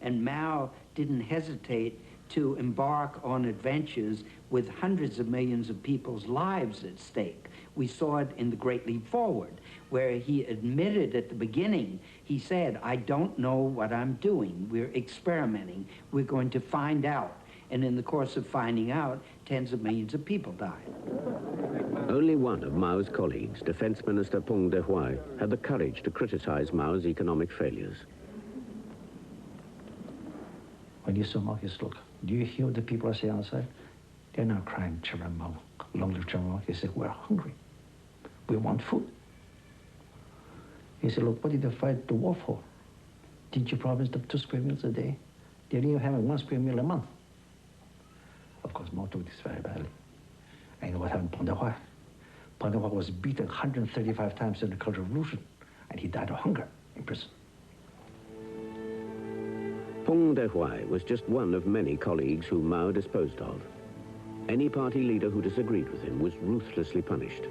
And Mao didn't hesitate to embark on adventures with hundreds of millions of people's lives at stake. We saw it in the Great Leap Forward, where he admitted at the beginning, he said, I don't know what I'm doing. We're experimenting. We're going to find out. And in the course of finding out, tens of millions of people died. Only one of Mao's colleagues, Defense Minister Peng Dehuai, had the courage to criticize Mao's economic failures. When you saw Mao, he said, look, do you hear what the people are saying outside? They're not crying, Chairman Mao, long live Chairman Mao. He said, we're hungry. We want food. He said, look, what did they fight the war for? Did you promise them 2 square meals a day? They didn't even have 1 square meal a month. Of course, Mao took this very badly. And you know what happened to Peng Dehuai? Peng Dehuai was beaten 135 times in the Cultural Revolution, and he died of hunger in prison. Peng Dehuai was just one of many colleagues whom Mao disposed of. Any party leader who disagreed with him was ruthlessly punished.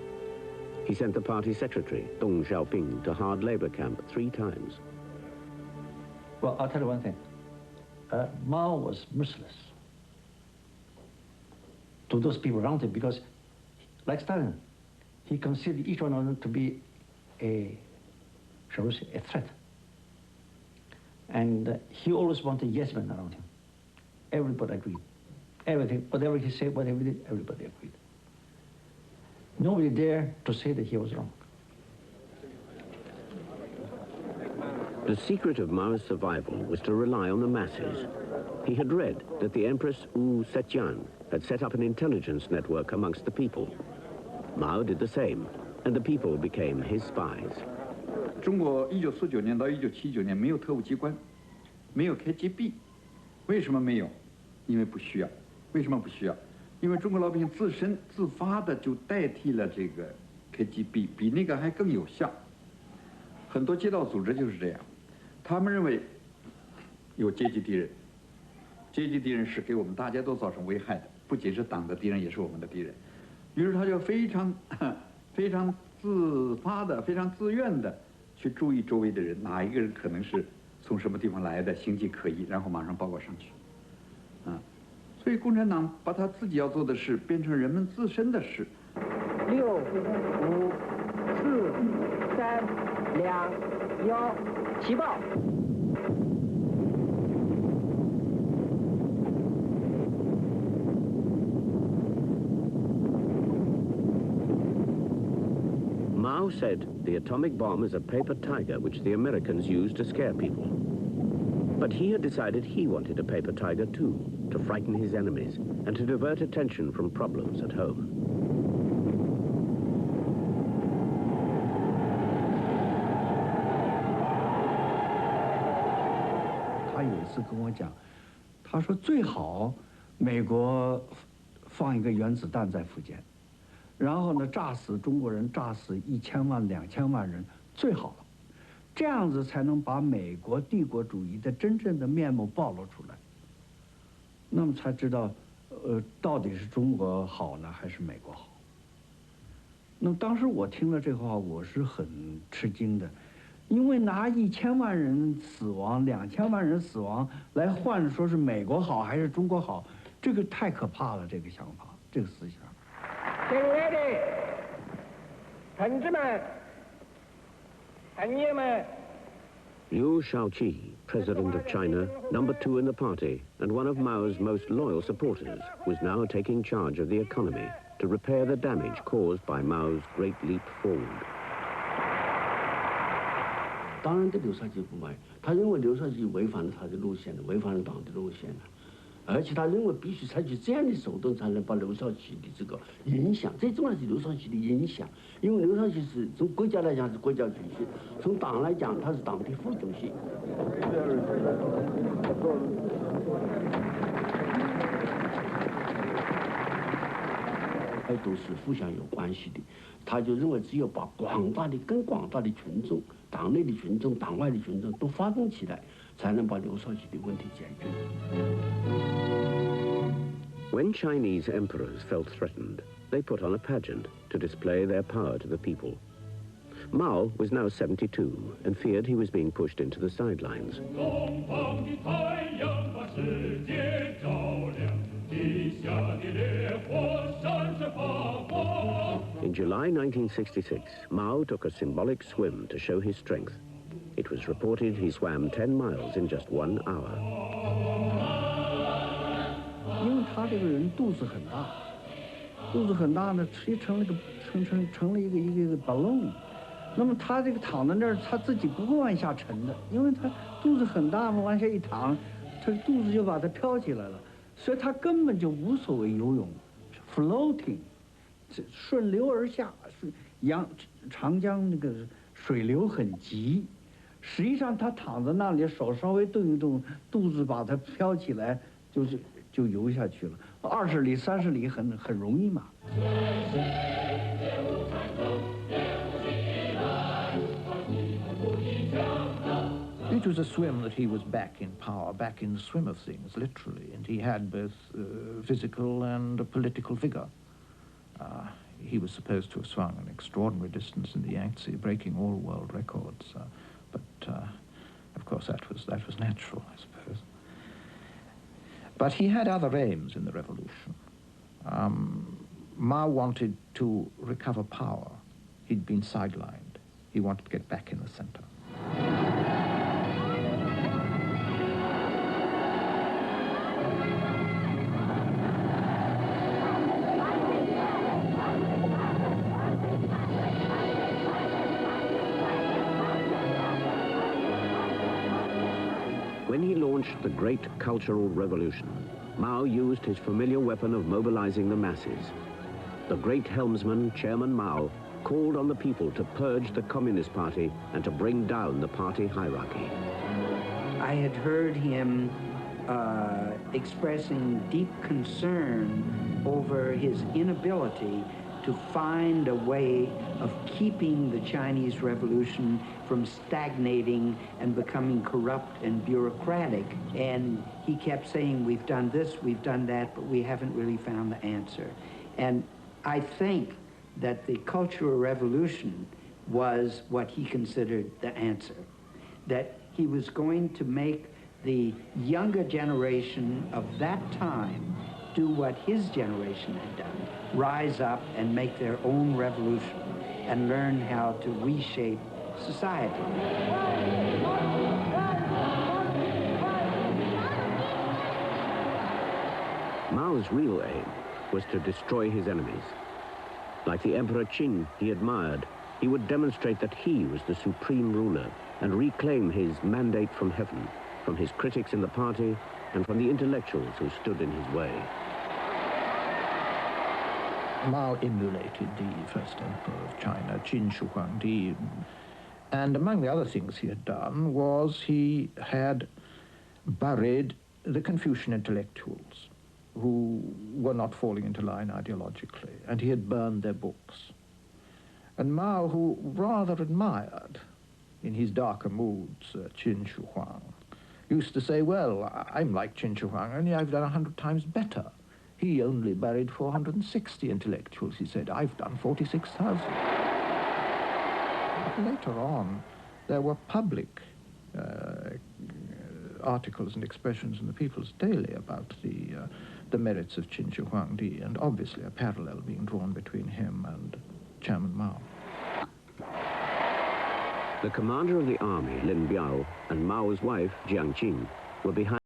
He sent the party secretary, Deng Xiaoping, to hard labor camp 3 times. Well, I'll tell you one thing. Mao was merciless to those people around him because, like Stalin, he considered each one of them to be a, shall we say, a threat. And he always wanted yes men around him. Everybody agreed. Everything, whatever he said, whatever he did, everybody agreed. Nobody dared to say that he was wrong. The secret of Mao's survival was to rely on the masses. He had read that the Empress Wu Zetian had set up an intelligence network amongst the people. Mao did the same, and the people became his spies. 中国1949年到1979年没有特务机关，没有 KGB， 为什么没有？因为不需要。为什么不需要？因为中国老百姓自身自发的就代替了这个 KGB， 比那个还更有效。很多街道组织就是这样，他们认为有阶级敌人，阶级敌人是给我们大家都造成危害的，不仅是党的敌人，也是我们的敌人。于是他就非常自发的、非常自愿的。 去注意周围的人，哪一个人可能是从什么地方来的，形迹可疑，然后马上报告上去。所以共产党把他自己要做的事变成人们自身的事。6、5、4、3、2、1，起报。 Mao said the atomic bomb is a paper tiger which the Americans used to scare people. But he had decided he wanted a paper tiger too, to frighten his enemies and to divert attention from problems at home. 他有一次跟我讲，他说最好美国放一个原子弹在福建。 然后呢，炸死中国人，炸死1000万、2000万人，最好了，这样子才能把美国帝国主义的真正的面目暴露出来。那么才知道，到底是中国好呢，还是美国好？那么当时我听了这个话，我是很吃惊的，因为拿1000万人死亡、2000万人死亡来换说是美国好还是中国好，这个太可怕了，这个想法，这个思想。 敬爱的同志们、朋友们。 Liu Shaoqi, president of China, number 2 in the party, and one of Mao's most loyal supporters, was now taking charge of the economy to repair the damage caused by Mao's Great Leap Forward. 当然对刘少奇不满，他认为刘少奇违反了他的路线了，违反了党的路线了。 而且他认为必须采取这样的手段，才能把刘少奇的这个影响，最重要是刘少奇的影响，因为刘少奇是从国家来讲是国家主席，从党来讲他是党的副主席。都是互相有关系的，他就认为只有把更广大的群众、党内的群众、党外的群众都发动起来，才能把刘少奇的问题解决。 When Chinese emperors felt threatened, they put on a pageant to display their power to the people. Mao was now 72 and feared he was being pushed into the sidelines. In July 1966, Mao took a symbolic swim to show his strength. It was reported he swam 10 miles in just 1 hour. 因为他这个人肚子很大，肚子很大呢，直接成了一个 balloon。那么他这个躺在那儿，他自己不会往下沉的，因为他肚子很大嘛，往下一躺，他肚子就把它飘起来了，所以他根本就无所谓游泳 ，floating， 顺流而下，长江那个水流很急，实际上他躺在那里，手稍微动一动，肚子把它飘起来，就游下去了。20里、30里很容易嘛。It was a swim that he was back in power, back in the swim of things, literally, and he had both physical and political vigor. He was supposed to have swum an extraordinary distance in the Yangtze, breaking all world records, but of course that was natural, I suppose. But he had other aims in the revolution. Mao wanted to recover power. He'd been sidelined. He wanted to get back in the center. When he launched the Great Cultural Revolution, Mao used his familiar weapon of mobilizing the masses. The great helmsman, Chairman Mao, called on the people to purge the Communist Party and to bring down the party hierarchy. I had heard him expressing deep concern over his inability to find a way of keeping the Chinese Revolution from stagnating and becoming corrupt and bureaucratic. And he kept saying, we've done this, we've done that, but we haven't really found the answer. And I think that the Cultural Revolution was what he considered the answer. That he was going to make the younger generation of that time do what his generation had done, rise up and make their own revolution and learn how to reshape society. Mao's real aim was to destroy his enemies. Like the Emperor Qin he admired, he would demonstrate that he was the supreme ruler and reclaim his mandate from heaven, from his critics in the party and from the intellectuals who stood in his way. Mao emulated the first emperor of China, Qin Shi Huangdi, and among the other things he had done was he had buried the Confucian intellectuals who were not falling into line ideologically, and he had burned their books. And Mao, who rather admired, in his darker moods, Qin Shi Huang, used to say, well, I'm like Qin Shi Huang, only I've done 100 times better. He only buried 460 intellectuals, he said. I've done 46,000. Later on, there were public articles and expressions in the People's Daily about the merits of Qin Shi Huangdi, and obviously a parallel being drawn between him and Chairman Mao. The commander of the army, Lin Biao, and Mao's wife, Jiang Qin, were behind